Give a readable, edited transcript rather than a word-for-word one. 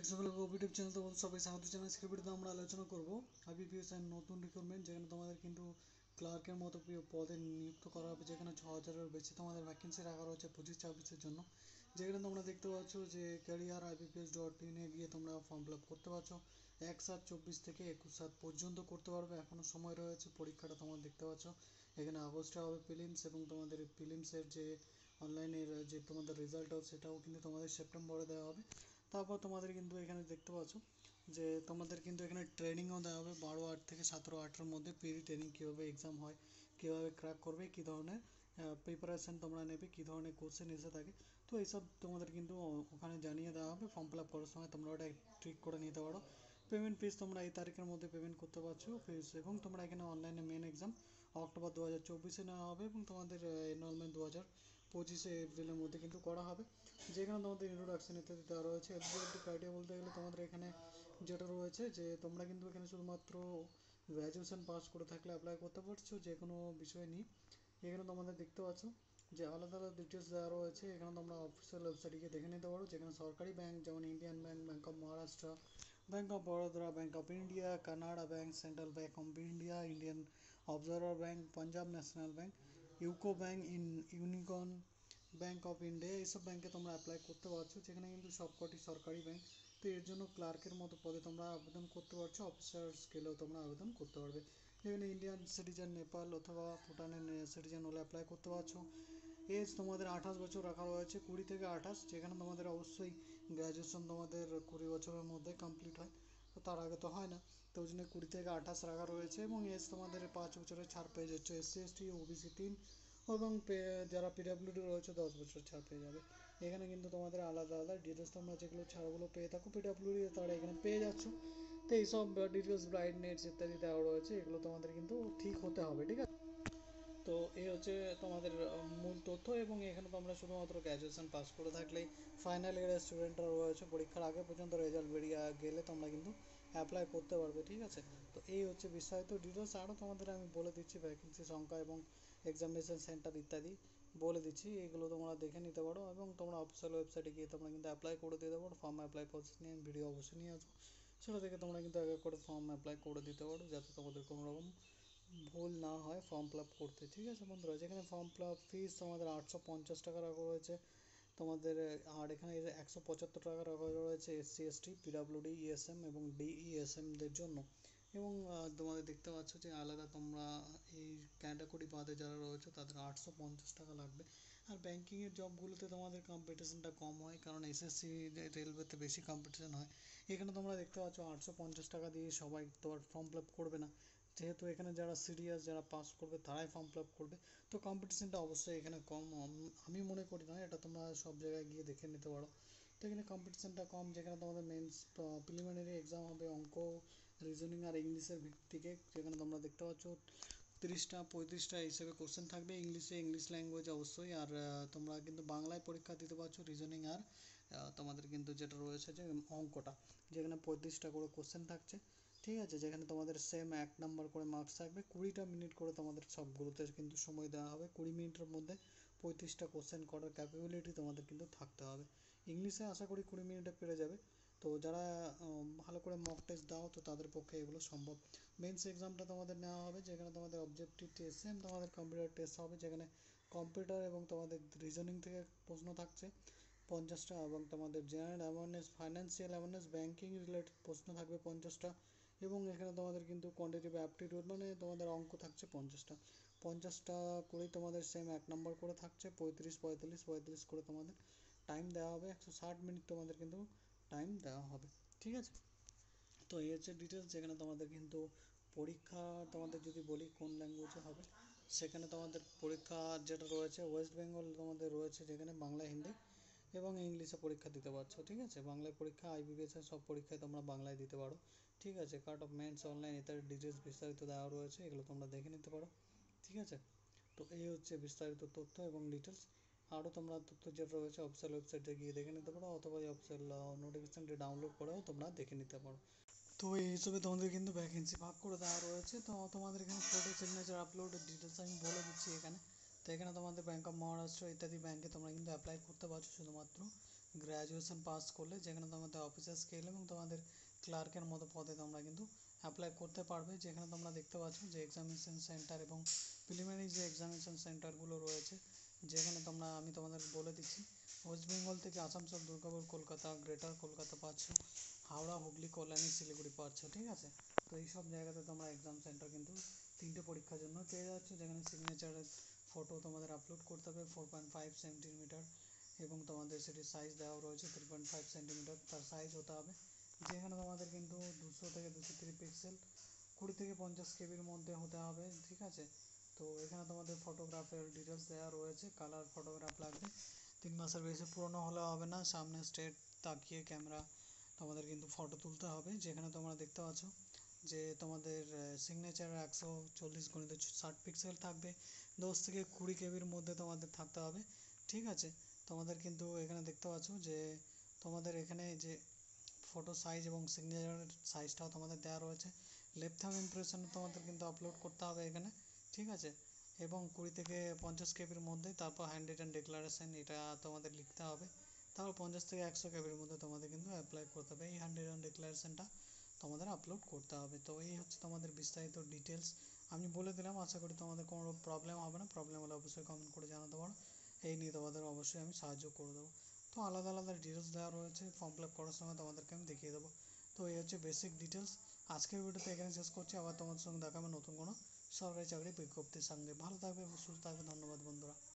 YouTube channel তোমাদের সবাই স্বাগত জানাই। আজকের ভিডিওতে আমরা আলোচনা করব আইবিপিএস এর নতুন রিক্রুটমেন্ট, যেখানে তোমাদের কিন্তু ক্লার্কের মতো পদে নিযুক্ত করা হবে, যেখানে 6,000-এর বেশি তোমাদের ভ্যাকেন্সি রাখা রয়েছে 25-26-এর জন্য। যেখানে তোমরা দেখতে পাচ্ছ যে ক্যারিয়ার IBPS.in এ গিয়ে তোমরা ফর্ম ফিল আপ করতে পারছো। 1/7/24 থেকে 21/7 পর্যন্ত করতে পারবে, এখনো সময় রয়েছে। পরীক্ষাটা তোমরা দেখতে পাচ্ছ এখানে আগস্টে হবে প্রিলিমস, এবং তোমাদের প্রিলিমসের যে অনলাইনের যে তোমাদের রেজাল্ট হবে সেটাও কিন্তু তোমাদের সেপ্টেম্বরে দেওয়া হবে। তারপর তোমাদের কিন্তু এখানে দেখতে পাচ্ছ যে তোমাদের কিন্তু এখানে ট্রেনিংও দেওয়া হবে 12/8 থেকে 17/8-এর মধ্যে। ট্রেনিং কীভাবে এক্সাম হয়, কীভাবে ক্র্যাক করবে, কী ধরনের প্রিপারেশান তোমরা নেবে, কী ধরনের কোশ্চেন এসে থাকে, তো এইসব তোমাদের কিন্তু ওখানে জানিয়ে দেওয়া হবে। ফর্ম ফিল আপ করার সময় তোমরা ওটা ঠিক করে নিতে পারো। পেমেন্ট ফিস তোমরা এই তারিখের মধ্যে পেমেন্ট করতে পারছো ফিস, এবং তোমরা এখানে অনলাইনে মেন এক্সাম অক্টোবর 2024-এ নেওয়া হবে, এবং তোমাদের এনরোলমেন্ট 2025-এ এপ্রিলের মধ্যে কিন্তু করা হবে। যেখানে তোমাদের ইন্ট্রোডাকশন ইত্যাদি দেওয়া রয়েছে। এলিজিবিলিটি ক্রাইটেরিয়া বলতে গেলে তোমাদের এখানে যেটা রয়েছে যে তোমরা কিন্তু এখানে শুধুমাত্র গ্র্যাজুয়েশন পাস করে থাকলে অ্যাপ্লাই করতে পারছো, যে কোনো বিষয় নিয়ে। এখানে তোমাদের দেখতে পাচ্ছ যে আলাদা আলাদা ডিটেলস দেওয়া রয়েছে। এখানে তোমরা অফিসিয়াল ওয়েবসাইটে গিয়ে দেখে নিতে পারো, যেখানে সরকারি ব্যাংক যেমন Indian bank, bank of Maharashtra, bank of Baroda, bank of India, Canara bank, central bank of India, Indian observer bank, Punjab national bank, UCO bank, unicorn bank of India, এইসব ব্যাংকে তোমরা অ্যাপ্লাই করতে পারছো, যেখানে কিন্তু সবকটি সরকারি ব্যাংক। তো এর জন্য ক্লার্কের মতো পদে তোমরা আবেদন করতে পারছো, অফিসার স্কেলেও তোমরা আবেদন করতে পারবে। যেখানে ইন্ডিয়ান সিটিজেন, নেপাল অথবা ভুটানের সিটিজেন হলে অ্যাপ্লাই করতে পারছো। এজ তোমাদের 28 বছর রাখা রয়েছে, 20 থেকে 28, যেখানে তোমাদের অবশ্যই গ্র্যাজুয়েশন তোমাদের 20 বছরের মধ্যে কমপ্লিট হয়, তো তার আগে তো হয় না। তো ওই জন্য 20 থেকে 28 রাখা রয়েছে, এবং এজ তোমাদের 5 বছরের ছাড় পেয়ে যাচ্ছে SC/ST, OBC 3, এবং যারা PWD রয়েছে 10 বছর ছাড় পেয়ে যাবে। এখানে কিন্তু তোমাদের আলাদা আলাদা ডিটেলস তোমরা যেগুলো ছাড়গুলো পেয়ে থাকো PWD তারা এখানে পেয়ে যাচ্ছ। তো এইসব ডিটেলস, ব্রাইটনেস ইত্যাদি দেওয়া রয়েছে, এগুলো তোমাদের কিন্তু ঠিক হতে হবে, ঠিক আছে। তো এই হচ্ছে তোমাদের মূল তথ্য, এবং এখানে তোমরা শুধুমাত্র গ্র্যাজুয়েশন পাস করে থাকলেই, ফাইনাল ইয়ারের স্টুডেন্টরা রয়েছে, পরীক্ষার আগে পর্যন্ত রেজাল্ট বেরিয়ে গেলে তোমরা কিন্তু অ্যাপ্লাই করতে পারবে, ঠিক আছে। তো এই হচ্ছে বিস্তারিত ডিটেলস। আরও তোমাদের আমি বলে দিচ্ছি ভ্যাকেন্সি সংখ্যা এবং এক্সামিনেশন সেন্টার ইত্যাদি বলে দিচ্ছি, এগুলো তোমরা দেখে নিতে পারো, এবং তোমরা অফিসিয়াল ওয়েবসাইটে গিয়ে তোমরা কিন্তু অ্যাপ্লাই করে দিতে পারো। ফর্ম অ্যাপ্লাই প্রসেস নিয়ে আমি ভিডিও অবশ্যই নিয়ে আসবো, সেটা থেকে তোমরা কিন্তু আগে করে ফর্ম অ্যাপ্লাই করে দিতে পারো, যাতে তোমাদের কোনো রকম ভুল না হয় ফর্ম ফিল আপ করতে, ঠিক আছে বন্ধুরা। যেখানে ফর্ম ফিল আপ ফিস তোমাদের 850 টাকা রাখা রয়েছে তোমাদের। আর এখানে 175 টাকা রাখা রয়েছে SC/ST, PWD, ESM এবং DESMদের জন্য। এবং তোমাদের দেখতে পাচ্ছ যে আলাদা তোমরা এই ক্যাটাগরি বাদে যারা রয়েছে তাদের 850 টাকা লাগবে। আর ব্যাঙ্কিংয়ের জবগুলোতে তোমাদের কম্পিটিশনটা কম হয়, কারণ SSC রেলওয়েতে বেশি কম্পিটিশন হয়। এখানে তোমরা দেখতে পাচ্ছ 850 টাকা দিয়ে সবাই তোমার ফর্ম ফিল আপ করবে না, যেহেতু এখানে যারা সিরিয়াস, যারা পাস করবে তারাই ফর্ম ফিল আপ করবে। তো কম্পিটিশনটা অবশ্যই এখানে কম, আমি মনে করি না, এটা তোমরা সব জায়গায় গিয়ে দেখে নিতে পারো। তো এখানে কম্পিটিশনটা কম, যেখানে তোমাদের মেন্স প্রিলিমিনারি এক্সাম হবে অঙ্ক, রিজনিং আর ইংলিশের ভিত্তিকে। যেখানে তোমরা দেখতে পাচ্ছ 30টা 35টা হিসেবে কোশ্চেন থাকবে ইংলিশে, ইংলিশ ল্যাঙ্গুয়েজ অবশ্যই। আর তোমরা কিন্তু বাংলায় পরীক্ষা দিতে পারছো, রিজনিং আর তোমাদের কিন্তু যেটা রয়েছে যে অঙ্কটা, যেখানে 35টা করে কোশ্চেন থাকছে, ঠিক আছে। যেখানে তোমাদের সেম 1 নাম্বার করে মার্কস থাকবে, 20টা মিনিট করে তোমাদের সবগুলোতে কিন্তু সময় দেওয়া হবে। 20 মিনিটের মধ্যে 35টা কোশ্চেন করার ক্যাপাবিলিটি তোমাদের কিন্তু থাকতে হবে। ইংলিশে আশা করি 20 মিনিটে পেরে যাবে। তো যারা ভালো করে মক টেস্ট দাও, তো তাদের পক্ষে এগুলো সম্ভব। মেন্স এক্সামটা তোমাদের নেওয়া হবে, যেখানে তোমাদের অবজেক্টিভ টেস্ট, সেম তোমাদের কম্পিউটার টেস্ট হবে, যেখানে কম্পিউটার এবং তোমাদের রিজনিং থেকে প্রশ্ন থাকছে 50টা, এবং তোমাদের general awareness, financial awareness, banking related প্রশ্ন থাকবে 50টা, এবং এখানে তোমাদের কিন্তু কোয়ান্টিটিভ অ্যাপটিটিউড মানে তোমাদের অঙ্ক থাকছে 50টা। 50টা করেই তোমাদের সেম 1 নাম্বার করে থাকছে, 35 45 45 করে তোমাদের টাইম দেওয়া হবে। 160 মিনিট তোমাদের কিন্তু টাইম দেওয়া হবে, ঠিক আছে। তো এই হচ্ছে ডিটেলস। যেখানে তোমাদের কিন্তু পরীক্ষা, তোমাদের যদি বলি কোন ল্যাঙ্গুয়েজে হবে, সেখানে তোমাদের পরীক্ষা যেটা রয়েছে ওয়েস্ট বেঙ্গল তোমাদের রয়েছে, যেখানে বাংলা, হিন্দি এবং ইংলিশে পরীক্ষা দিতে পারছো, ঠিক আছে। বাংলায় পরীক্ষা IBPS এর সব পরীক্ষায় তোমরা বাংলায় দিতে পারো, ঠিক আছে। কাট অফ মেন্স, অনলাইন ইত্যাদি ডিটেলস বিস্তারিত দেওয়া রয়েছে, এগুলো তোমরা দেখে নিতে পারো, ঠিক আছে। তো এই হচ্ছে বিস্তারিত তথ্য এবং ডিটেলস। আরও তোমরা তথ্য যেটা রয়েছে অফিসিয়াল ওয়েবসাইটে গিয়ে দেখে নিতে পারো, অথবা এই অফিসিয়াল নোটিফিকেশনটি ডাউনলোড করেও তোমরা দেখে নিতে পারো। তো এই হিসেবে তোমাদের কিন্তু ভ্যাকেন্সি ভাগ করে দেওয়া রয়েছে। তো তোমাদের এখানে ফটো সিগনেচার আপলোডের ডিটেলস আমি বলে দিচ্ছি এখানে। তো এখানে তোমাদের ব্যাংক অফ মহারাষ্ট্র ইত্যাদি ব্যাংকে তোমরা কিন্তু অ্যাপ্লাই করতে পারছো শুধুমাত্র, গ্র্যাজুয়েশন পাস করলে, যেখানে তোমাদের অফিসার স্কেল এবং তোমাদের ক্লার্কের মতো পদে তোমরা কিন্তু অ্যাপ্লাই করতে পারবে। যেখানে তোমরা দেখতে পাচ্ছ যে এক্সামিনেশন সেন্টার এবং প্রিলিমিনারি যে এক্সামিনেশন সেন্টারগুলো রয়েছে, যেখানে আমি তোমাদের বলে দিচ্ছি। ওয়েস্ট বেঙ্গল থেকে আসানসোল, দুর্গাপুর, কলকাতা, গ্রেটার কলকাতা পাচ্ছ, হাওড়া, হুগলি, কল্যাণী, শিলিগুড়ি পাচ্ছ, ঠিক আছে। তো এই সব জায়গাতে তোমরা এক্সাম সেন্টার কিন্তু 3টে পরীক্ষার জন্য পেয়ে যাচ্ছ, যেখানে সিগনেচারের ফটো তোমাদের আপলোড করতে হবে 4.5 সেন্টিমিটার, এবং তোমাদের সেটির সাইজ দেওয়া রয়েছে 3.5 সেন্টিমিটার তার সাইজ হতে হবে। যেখানে তোমাদের কিন্তু 200 থেকে 230 পিক্সেল, 20 থেকে 50 কেবির মধ্যে হতে হবে, ঠিক আছে। তো এখানে তোমাদের ফটোগ্রাফের ডিটেলস দেওয়া রয়েছে, কালার ফটোগ্রাফ লাগবে, 3 মাসের বেশি পুরনো হলে হবে না, সামনে স্ট্রেট তাকিয়ে ক্যামেরা তোমাদের কিন্তু ফটো তুলতে হবে। যেখানে তোমরা দেখতে পাচ্ছ যে তোমাদের সিগনেচার 140x60 পিক্সেল থাকবে, 10 থেকে 20 কেবির মধ্যে তোমাদের থাকতে হবে, ঠিক আছে। তোমাদের কিন্তু এখানে দেখতে পাচ্ছ যে তোমাদের এখানে যে ফটো সাইজ এবং সিগনেচার সাইজটাও তোমাদের দেওয়া রয়েছে। লেফট থাম্ব ইমপ্রেশন তোমাদের কিন্তু আপলোড করতে হবে এখানে, ঠিক আছে। এবং 20 থেকে 50 কেবির মধ্যে, তারপর হ্যান্ড রিটেন ডিক্লারেশন এটা তোমাদের লিখতে হবে। তারপর 50 থেকে 100 কেবির মধ্যে তোমাদের কিন্তু অ্যাপ্লাই করতে হবে, এই হ্যান্ড রিটেন ডিক্লারেশনটা তোমাদের আপলোড করতে হবে। তো এই হচ্ছে তোমাদের বিস্তারিত ডিটেলস আমি বলে দিলাম। আশা করি তোমাদের কোনো প্রবলেম হবে না। প্রবলেম হলে অবশ্যই কমেন্ট করে জানাতে পারো, এই নিয়ে তোমাদের অবশ্যই আমি সাহায্য করে দেবো। তো আলাদা আলাদা ডিটেলস দেওয়া রয়েছে, ফর্ম ফিল আপ করার সময় তোমাদেরকে আমি দেখিয়ে দেবো। তো এই হচ্ছে বেসিক ডিটেলস। আজকের ভিডিওতে এখানে শেষ করছি, আবার তোমাদের সঙ্গে দেখা হবে নতুন কোনো সরকারি চাকরির বিজ্ঞপ্তির সঙ্গে। ভালো থাকবে, সুস্থ থাকবে, ধন্যবাদ বন্ধুরা।